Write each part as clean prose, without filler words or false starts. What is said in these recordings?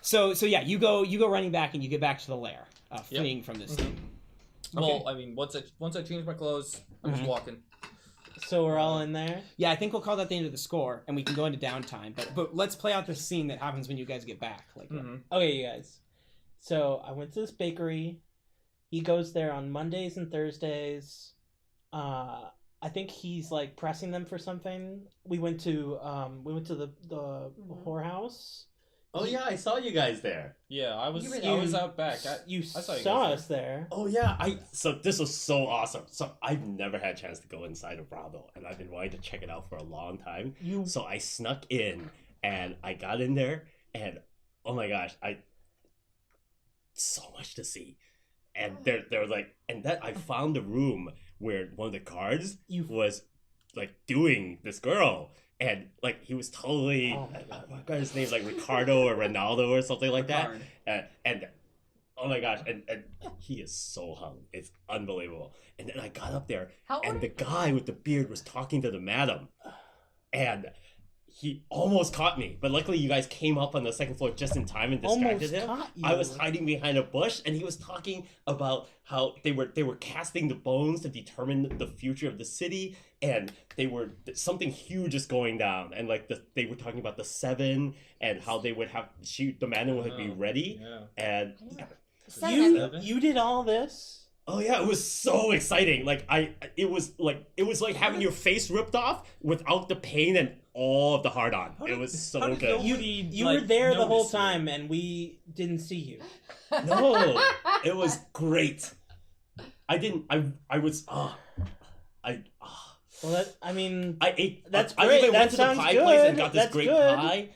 So yeah, you go running back and you get back to the lair, fleeing from this thing. Well, I mean, once I change my clothes, I'm just walking. So we're all in there? Yeah, I think we'll call that the end of the score, and we can go into downtime. But let's play out the scene that happens when you guys get back. Okay, you guys. So I went to this bakery. He goes there on Mondays and Thursdays. I think he's like pressing them for something. We went to the whorehouse. Oh yeah, I saw you guys there. Yeah, I was out back. You I saw you saw guys us there. Oh yeah, so this was so awesome. So I've never had a chance to go inside a brothel, and I've been wanting to check it out for a long time. So I snuck in, and I got in there, and oh my gosh, so much to see. And there was like, and then I found the room where one of the guards was like doing this girl. And like he was totally, what guy his name's like Ricardo or Ronaldo or something like that. And oh my gosh, and he is so hung. It's unbelievable. And then I got up there, and the guy with the beard was talking to the madam, and he almost caught me. But luckily, you guys came up on the second floor just in time and distracted him. I was hiding behind a bush, and he was talking about how they were casting the bones to determine the future of the city, and something huge is going down, and like they were talking about the seven and how they would have the man would be ready, and you did all this. Oh yeah, it was so exciting. Like it was like having your face ripped off without the pain and all of the hard on. It was so good. You were there the whole time, and we didn't see you. No, it was great. Well, I ate. That's I great. even went to the pie place and got this great pie.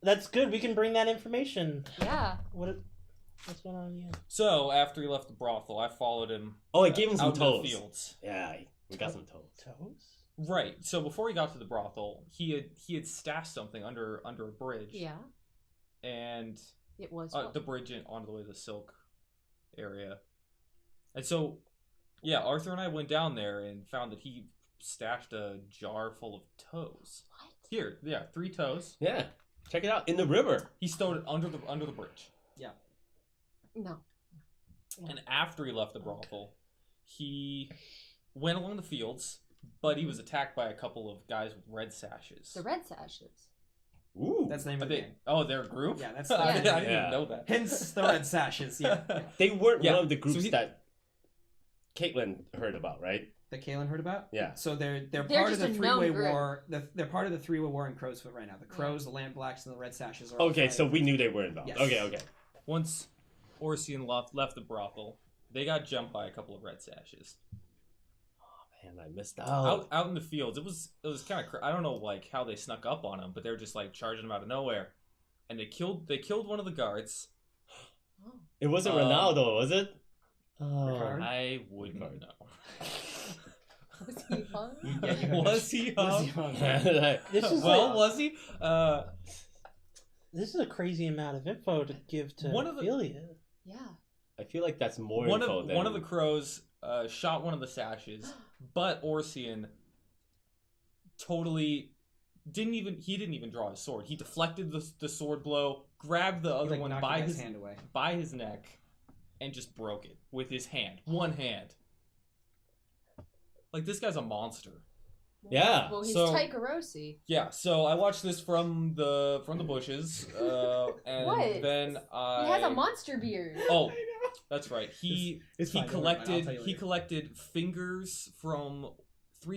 That's good. We can bring that information. Yeah. What's going on here? So after he left the brothel, I followed him. Oh, I gave him some out toes. In the fields. Yeah, we got some toes. Toes? Right. So before he got to the brothel, he had stashed something under a bridge. Yeah. And it was the bridge on the way to the silk area. And so, yeah, Arthur and I went down there and found that he stashed a jar full of toes. What? Here, 3 toes. Yeah, check it out in the river. He stowed it under the bridge. Yeah. No. And after he left the brothel, he went along the fields, but he was attacked by a couple of guys with red sashes. The red sashes. Ooh, that's the name of the game. Oh, they're a group? Yeah, that's I didn't even know that. Hence the red sashes. Yeah. They weren't one of the groups that Caelin heard about, right? That Caelin heard about? Yeah. So they're part of the three-way war. They're part of the three-way war in Crowsfoot right now. The Crows, the Lampblacks, and the Red Sashes are. Okay, so we knew they were involved. Yes. Okay. Once Orsian left the brothel, they got jumped by a couple of red sashes. Oh man, I missed out. Out in the fields, it was kind of. I don't know like how they snuck up on him, but they were just like charging him out of nowhere, and they killed one of the guards. It wasn't Ronaldo, was it? I wouldn't know. Was he hung? Was he hung? Was he? This is a crazy amount of info to give to Ophelia. Yeah. I feel like that's more info than... One of the crows shot one of the sashes, but Orsian totally didn't even draw his sword. He deflected the sword blow, grabbed the other one by his neck, and just broke it with his hand. One hand. Like, this guy's a monster. Yeah. Well, he's Taikarosi. Yeah, so I watched this from the bushes, and what? Then He has a monster beard. Oh, that's right. He collected three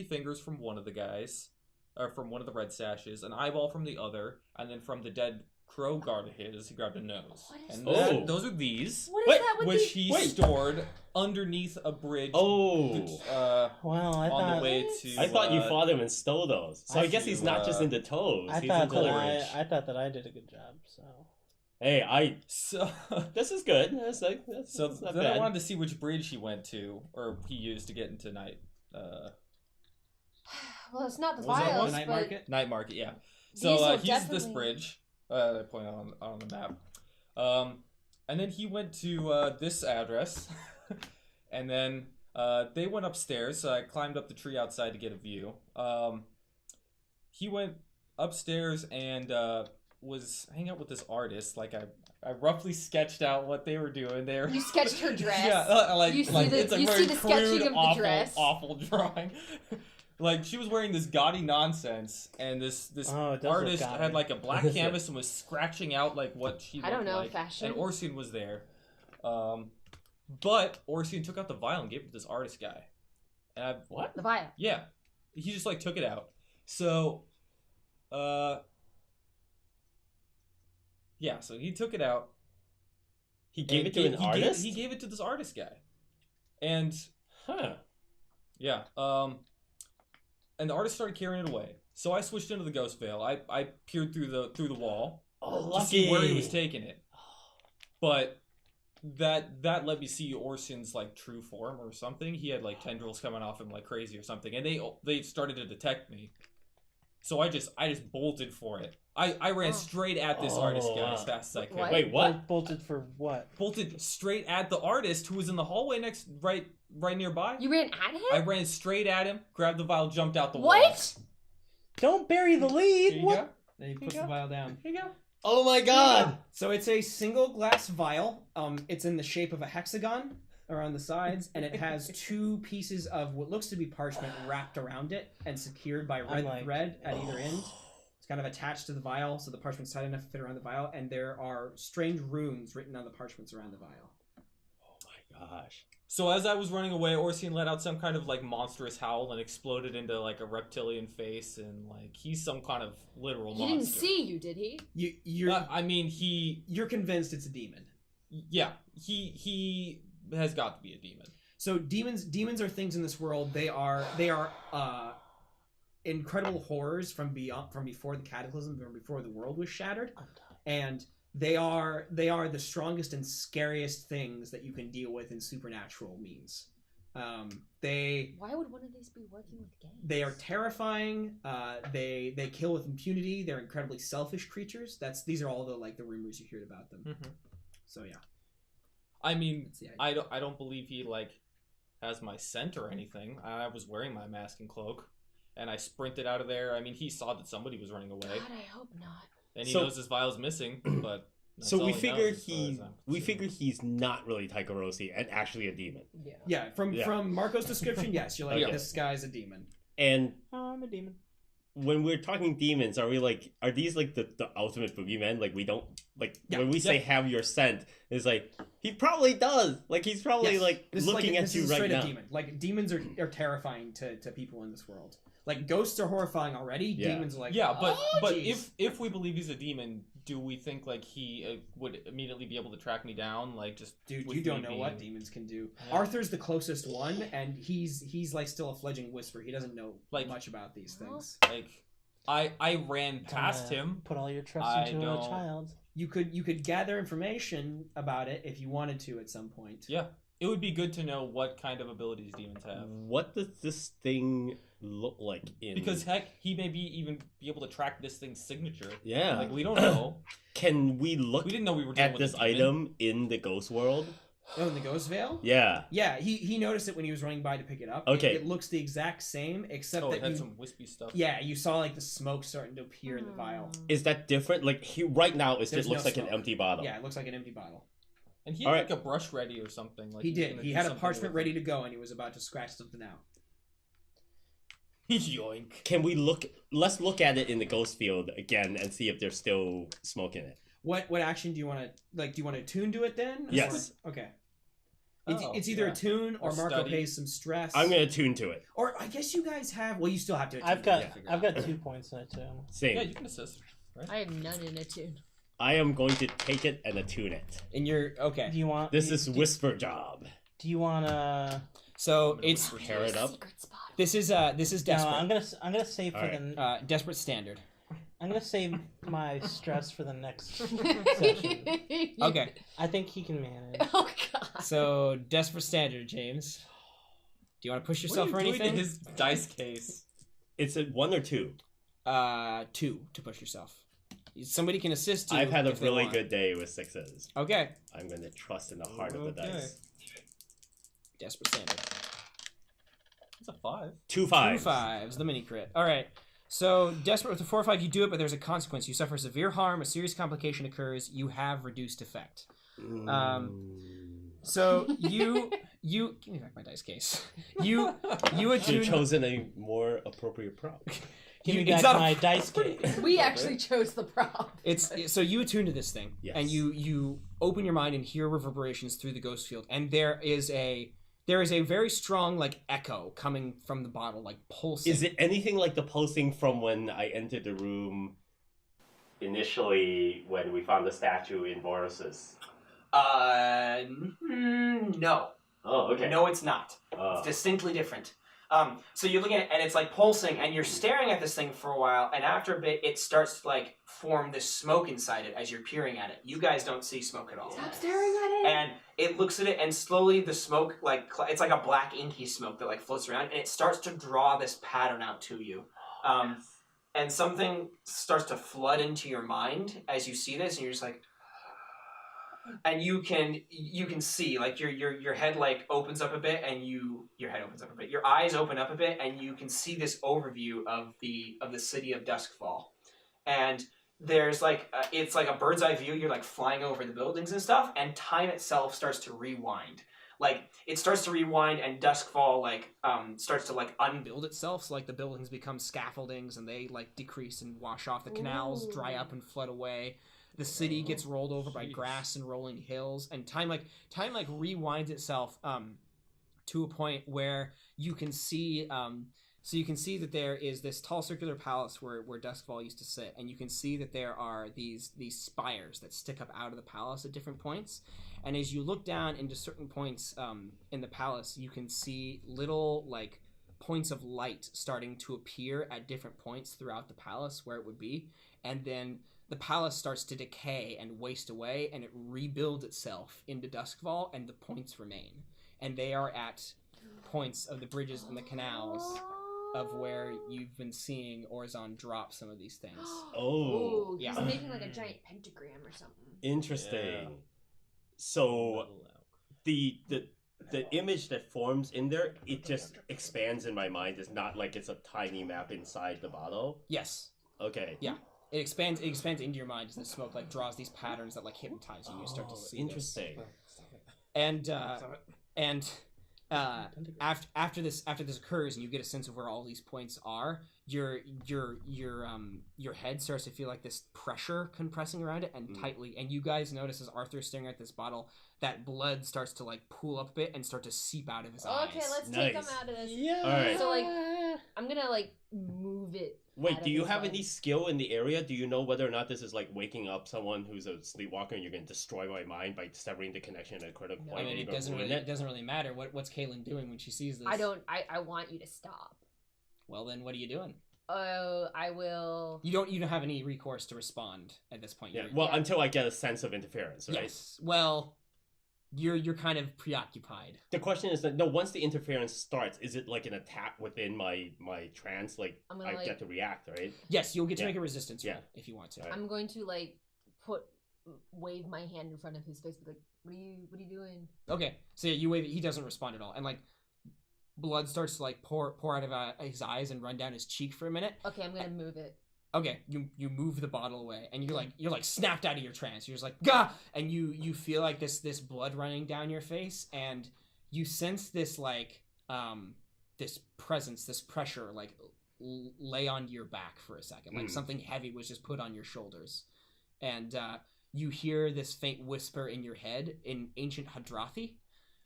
fingers from one of the guys, or from one of the red sashes, an eyeball from the other, and then from the dead crow guard of his, he grabbed a nose. And those are these. What is that with which he stored underneath a bridge. Well, I thought you fought him and stole those. So I guess he's not just into toes. I thought that I did a good job. So. Hey, this is good. That's not bad. I wanted to see which bridge he went to, or he used to get into night. Well, it's not the files, Night Market. Night Market, yeah. So he used this bridge. I point on the map. And then he went to this address, and then they went upstairs. So I climbed up the tree outside to get a view. He went upstairs and was hanging out with this artist. Like I roughly sketched out what they were doing there. You sketched her dress. Yeah, You see the- it's a you very see the crude, sketching of the awful, dress. awful drawing. Like she was wearing this gaudy nonsense, and this artist had like a black canvas and was scratching out like what she looked I don't know, like. fashion. And Orsian was there, but Orsian took out the vial and gave it to this artist guy. And The vial. yeah, he just like took it out. So, yeah, so he took it out. He gave it to an artist? He gave it to this artist guy. And yeah, and the artist started carrying it away. So I switched into the ghost veil. I peered through the wall to see where he was taking it. But that let me see Orsian's like true form or something. He had like tendrils coming off him like crazy or something, and they started to detect me. So I just bolted for it. I ran straight at this artist guy as fast as I could. What? Wait, what? Bolted for what? Bolted straight at the artist who was in the hallway right nearby. You ran at him? I ran straight at him, grabbed the vial, jumped out the wall. What? Don't bury the lead. Here you What? go. Then he Here puts you the go. vial down. Here you go. Oh my god! So it's a single glass vial. It's in the shape of a hexagon around the sides, and it has two pieces of what looks to be parchment wrapped around it and secured by red thread at either end. It's kind of attached to the vial, so the parchment's tight enough to fit around the vial, and there are strange runes written on the parchments around the vial. Oh my gosh. So as I was running away, Orsian let out some kind of like monstrous howl and exploded into like a reptilian face, and like he's some kind of literal He monster. didn't see you, did he? You're convinced it's a demon. Yeah, he has got to be a demon. So demons are things in this world. They are incredible horrors from before the cataclysm, from before the world was shattered, and they are the strongest and scariest things that you can deal with in supernatural means. Why would one of these be working with games? They are terrifying. They kill with impunity. They're incredibly selfish creatures. These are all the rumors you hear about them. Mm-hmm. So yeah. I mean, I don't believe he like has my scent or anything. I was wearing my mask and cloak, and I sprinted out of there. I mean, he saw that somebody was running away. God, I hope not. And he knows his vial's missing, but that's so all we he figured knows he's not really Taikarosi and actually a demon. Yeah. From Marco's description, yes, you're like this guy's a demon. And I'm a demon. When we're talking demons, are these like the ultimate boogeymen? Like we don't when we say have your scent, it's like he probably does. Like he's probably looking at you right now. Demon. Like demons are terrifying to people in this world. Like ghosts are horrifying already. Yeah. Demons are like but geez. if we believe he's a demon, do we think like he would immediately be able to track me down? Like just dude, you don't know what demons can do. Yeah. Arthur's the closest one, and he's like still a fledgling whisper. He doesn't know much about these things. Like I ran past him. Put all your trust into a child. You could gather information about it if you wanted to at some point. Yeah. It would be good to know what kind of abilities demons have. What does this thing look like Because heck, he may even be able to track this thing's signature. Yeah. Like we don't know. Can we look We didn't know we were dealing at with this a demon. item in the ghost world? Oh, in the ghost veil? Yeah. Yeah, he noticed it when he was running by to pick it up. Okay. It looks the exact same, except it that had some wispy stuff. Yeah, you saw like the smoke starting to appear in the vial. Is that different? Like right now, it There's looks no like an smoke. empty bottle. Yeah, it looks like an empty bottle. And he had like a brush ready or something. Like he was did. gonna He do had a something parchment with ready it. to go, and he was about to scratch something out. Yoink. Can we look? Let's look at it in the ghost field again and see if there's still smoke in it. What action do you want to like? Do you want to attune to it then? Yes. Or, okay. It's either attune or Marco pays some stress. I'm gonna attune to it. Or I guess you guys have. Well, you still have to. Attune I've to got 2 points in it too. Same. Yeah, you can assist. Right? I have none in attune. I am going to take it and attune it. And you're okay. Do you want? This is whisper job. Do you want to? So it's pair it up. Secret spot. This is desperate. No, I'm gonna save for the. Desperate standard. I'm gonna save my stress for the next session. Okay. I think he can manage. Oh god. So desperate standard, James. Do you want to push yourself for What are you doing anything? to his dice case? It's a 1 or 2. 2 to push yourself. Somebody can assist you. I've had a if they really want. good day with 6s. Okay. I'm gonna trust in the heart of the Okay. dice. Desperate standard. It's a 5. 2 5s. 2 5s, the mini crit. All right. So, desperate with the 4 or 5, you do it, but there's a consequence. You suffer severe harm, a serious complication occurs, you have reduced effect. So, you give me back my dice case. You should have chosen a more appropriate prop. Give me back my dice case. We actually chose the prop. So you attune to this thing, yes. and you open your mind and hear reverberations through the ghost field, and there is a very strong like echo coming from the bottle, like pulsing. Is it anything like the pulsing from when I entered the room initially when we found the statue in Boris's? No. Oh, okay. No, it's not. It's distinctly different. So you're looking at it, and it's like pulsing, and you're staring at this thing for a while, and after a bit, it starts to like form this smoke inside it as you're peering at it. You guys don't see smoke at all. Stop staring at it. And it looks at it, and slowly the smoke, like it's like a black inky smoke that like floats around, and it starts to draw this pattern out to you. And something starts to flood into your mind as you see this, and you're just like. And you can see like your head like opens up a bit, and your head opens up a bit. Your eyes open up a bit, and you can see this overview of the city of Doskvol. And there's like it's like a bird's eye view. You're like flying over the buildings and stuff, and time itself starts to rewind. Like it starts to rewind, and Doskvol like starts to like unbuild itself. So like the buildings become scaffoldings, and they like decrease and wash off. The canals dry up and flood away. The city gets rolled over by grass and rolling hills, and time rewinds itself to a point where you can see so you can see that there is this tall circular palace where Doskvol used to sit, and you can see that there are these spires that stick up out of the palace at different points. And as you look down into certain points in the palace, you can see little like points of light starting to appear at different points throughout the palace where it would be, and then the palace starts to decay and waste away, and it rebuilds itself into Doskvol, and the points remain. And they are at points of the bridges and the canals of where you've been seeing Orzon drop some of these things. Oh, yeah. He's making like a giant pentagram or something. Interesting. Yeah. So the image that forms in there, it just expands in my mind. It's not like it's a tiny map inside the bottle. Yes. Okay. Yeah. It expands into your mind as the smoke like draws these patterns that like hypnotize you. You start to see interesting. After this occurs, and you get a sense of where all these points are, your head starts to feel like this pressure compressing around it and tightly. And you guys notice as Arthur's staring at this bottle, that blood starts to like pool up a bit and start to seep out of his eyes. Okay, let's take him out of this. Yeah. All right. So like, I'm gonna like move it. Wait, do you have any skill in the area? Do you know whether or not this is like waking up someone who's a sleepwalker and you're going to destroy my mind by severing the connection at a critical point? I mean, it doesn't really matter. What's Caelin doing when she sees this? I want you to stop. Well, then what are you doing? I will. You don't have any recourse to respond at this point. Yeah. Well, until I get a sense of interference, right? Yes. Well, you're kind of preoccupied. The question is that once the interference starts, is it like an attack within my trance? Like I get to react, right? Yes, you'll get to make a resistance roll if you want to. Right. I'm going to like wave my hand in front of his face, like, what are you doing? Okay, so you wave it. He doesn't respond at all, and like blood starts to like pour out of his eyes and run down his cheek for a minute. Okay, I'm gonna move it. Okay, you move the bottle away, and you're like snapped out of your trance. You're just like gah, and you feel like this blood running down your face, and you sense this like this presence, this pressure, like lay onto your back for a second, like something heavy was just put on your shoulders, and you hear this faint whisper in your head in ancient Hadrathi,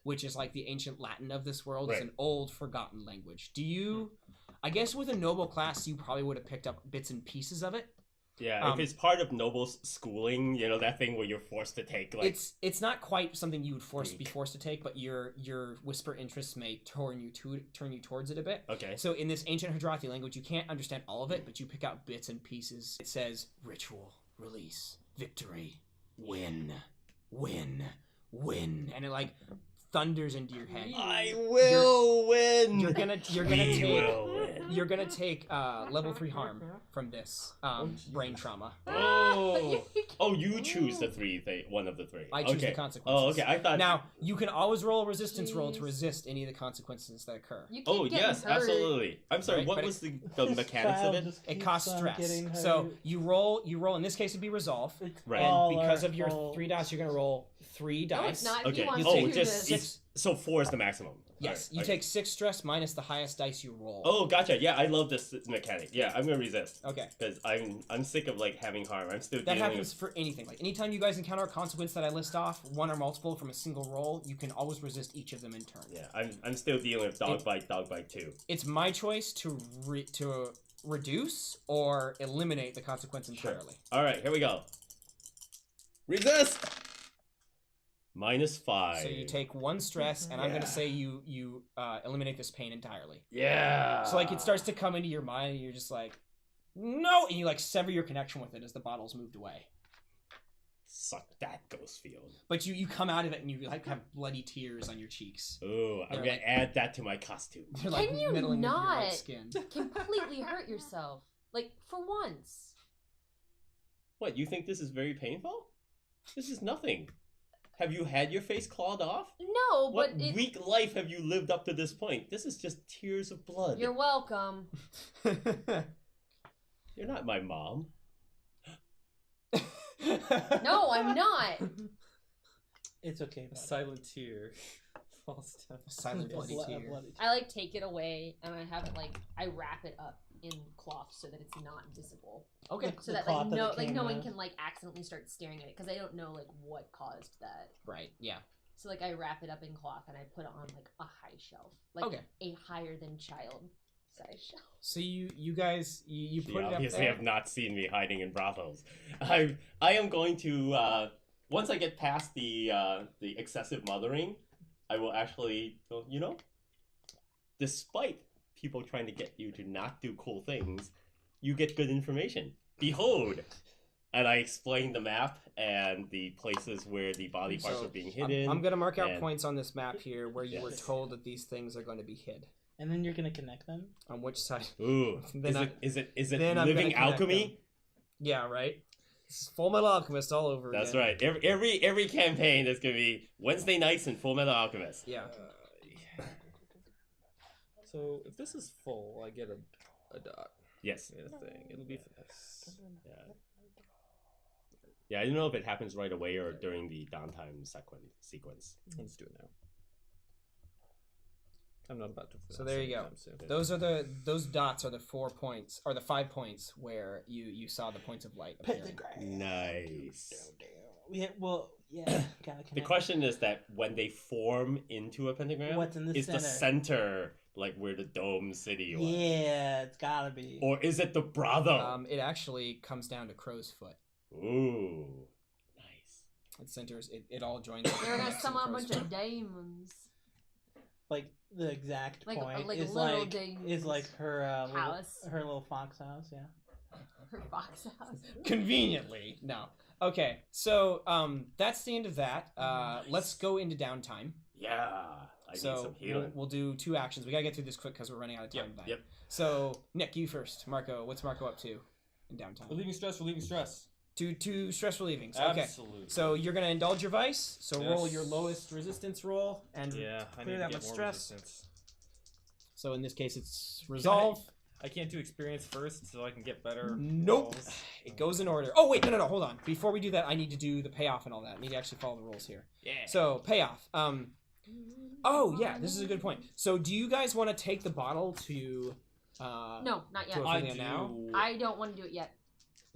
which is like the ancient Latin of this world. Right. It's an old, forgotten language. Do you? I guess with a noble class, you probably would have picked up bits and pieces of it. Yeah, if it's part of noble's schooling, that thing where you're forced to take, like... It's not quite something you would be forced to take, but your whisper interests may turn you towards it a bit. Okay. So in this ancient Hadrathi language, you can't understand all of it, but you pick out bits and pieces. It says, ritual, release, victory, win, and it like thunders into your head. I will win. You're gonna take level 3 harm from this brain trauma. Oh, you Oh, you choose the one of the three. I choose the consequences. Oh, okay. I thought. Now you can always roll a resistance roll to resist any of the consequences that occur. Oh yes, hurt. absolutely. I'm sorry. What was the mechanics of it? It costs stress. So you roll. In this case, it'd be resolve. Right. And because of your 3 dice, you're gonna roll 3 dice. No, it's not. Okay. So 4 is the maximum. Yes, you take 6 stress minus the highest dice you roll. Oh, gotcha. Yeah, I love this mechanic. Yeah, I'm gonna resist. Okay. Because I'm sick of like having harm. I'm still that happens for anything. Like anytime you guys encounter a consequence that I list off, one or multiple from a single roll, you can always resist each of them in turn. Yeah, I'm still dealing with dog bite 2. It's my choice to reduce or eliminate the consequence entirely. Sure. All right, here we go. Resist. -5. So you take 1 stress, and I'm gonna say you eliminate this pain entirely. Yeah. So like it starts to come into your mind, and you're just like, no, and you like sever your connection with it as the bottle's moved away. Suck that, ghost field. But you come out of it and you like have bloody tears on your cheeks. Ooh, I'm gonna add that to my costume. They're like Can you middling into your not white skin. completely hurt yourself? Like for once. What? You think this is very painful? This is nothing. Have you had your face clawed off? No, What but weak life have you lived up to this point? This is just tears of blood. You're welcome. You're not my mom. No, I'm not. It's okay. A silent tear falls down. A silent bloody tear. I like take it away and I have it like I wrap it up in cloth so that it's not visible. Okay. So that like no one can like accidentally start staring at it because I don't know like what caused that. Right. Yeah. So like I wrap it up in cloth and I put it on like a high shelf, like a higher than child size shelf. So you guys you put it up there. Obviously have not seen me hiding in brothels. I am going to once I get past the excessive mothering, I will actually, despite people trying to get you to not do cool things, you get good information. Behold! And I explain the map and the places where the body parts are being hidden. I'm going to mark out points on this map here where you were told that these things are going to be hid. And then you're going to connect them? On which side? Ooh. Is it living alchemy? Them. Yeah, right? This is Full Metal Alchemist all over That's again. right. Every campaign is going to be Wednesday nights in Full Metal Alchemist. Yeah. So if this is full, I get a dot. Yes. Get a thing. It'll be for this. Yeah. Yeah, I don't know if it happens right away or during the downtime sequence. Let's do it now. I'm not about to. So there you go. Those dots are the 4 points, or the 5 points where you saw the points of light appearing. Nice. The question is that when they form into a pentagram, what's in the center like where the dome city was? Yeah, it's gotta be. Or is it the brothel? It actually comes down to Crow's Foot. Ooh, nice. It centers. It all joins. They're gonna summon a bunch of demons. Like the exact point is like her house, her little fox house. Yeah. Her fox house. Conveniently, no. Okay, so that's the end of that. Let's go into downtime. Yeah. I need some healing. We'll do 2 actions. We gotta get through this quick because we're running out of time. Yep. So Nick, you first. Marco, what's Marco up to in downtime? Relieving stress. Two stress relievings. Absolutely. Okay. So you're gonna indulge your vice. So roll your lowest resistance roll and clear that much stress. Resistance. So in this case, it's resolve. I can't do experience first, so I can get better. Nope. Rolls. It goes in order. Oh wait, no. Hold on. Before we do that, I need to do the payoff and all that. I need to actually follow the rules here. Yeah. So payoff. Oh yeah, this is a good point. So do you guys want to take the bottle to? No, not yet. I don't want to do it yet.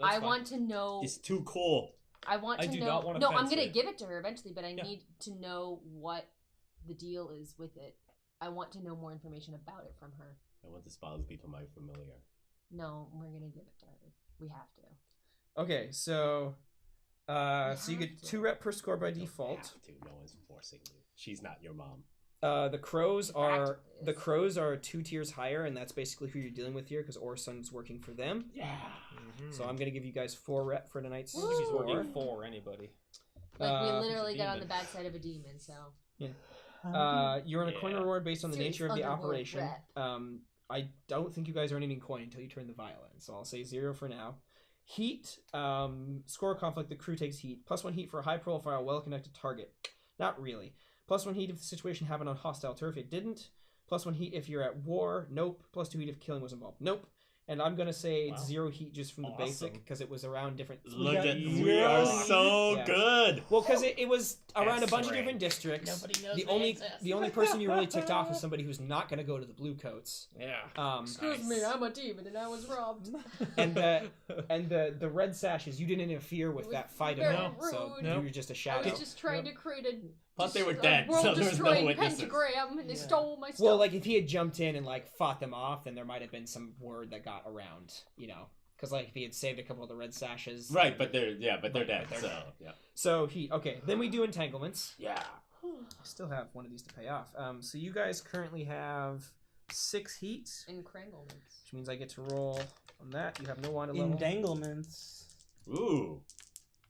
I want to know. It's too cool. I want to know. Not want to no, I'm gonna give it to her eventually, but I need to know what the deal is with it. I want to know more information about it from her. I want this bottle to be to my familiar. No, we're gonna give it to her. We have to. Okay, so you get 2 rep per score by default. Have to. No one's forcing you. She's not your mom. The crows are 2 tiers higher, and that's basically who you're dealing with here because Orson's working for them. Yeah. Mm-hmm. So I'm gonna give you guys 4 rep for tonight's He's working for anybody. Like we literally got on the bad side of a demon, so. Yeah. You earn a coin reward based on the nature of the operation. I don't think you guys earn any coin until you turn the vial in, so I'll say 0 for now. Heat, score conflict, the crew takes heat. +1 heat for a high profile, well-connected target. Not really. +1 heat if the situation happened on hostile turf. It didn't. +1 heat if you're at war. Nope. +2 heat if killing was involved. Nope. And I'm going to say it's 0 heat just from the basic, because it was around different... We are so good! Well, because it was around a bunch of different districts. Nobody knows the only person you really ticked off was somebody who's not going to go to the Blue Coats. Yeah. Excuse me, I'm a demon and I was robbed. And the red sashes, you didn't interfere with that fight at all, so you were just a shadow. I was just trying to create a... Plus they were dead, so there was no witnesses. Pentagram, and they stole my stuff. Well, like, if he had jumped in and, like, fought them off, then there might have been some word that got around, you know. Because, like, if he had saved a couple of the red sashes... Right, but they're dead, so, yeah. So, okay, then we do entanglements. Yeah. I still have one of these to pay off. So you guys currently have 6 heat. Encranglements. Which means I get to roll on that. You have no wand level. Entanglements. Ooh.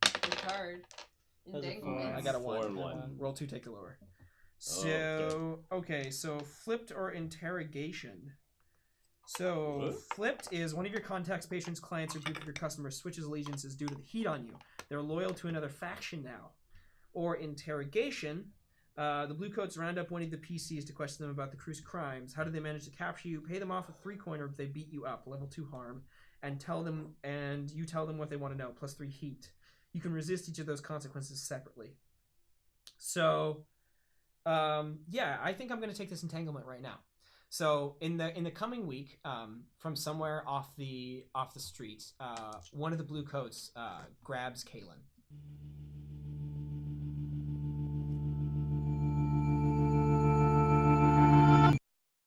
Good card. I got a 1. Roll 2, take the lower. So, okay, so flipped or interrogation. So, flipped is one of your contacts, patients, clients, or group of your customers switches allegiances due to the heat on you. They're loyal to another faction now. Or interrogation, the Bluecoats round up one of the PCs to question them about the crew's crimes. How did they manage to capture you? Pay them off with 3 coin, or if they beat you up, level 2 harm, and you tell them what they want to know, +3 heat. You can resist each of those consequences separately. So, yeah, I think I'm going to take this entanglement right now. So in the coming week, from somewhere off the street, one of the Blue Coats grabs Caelin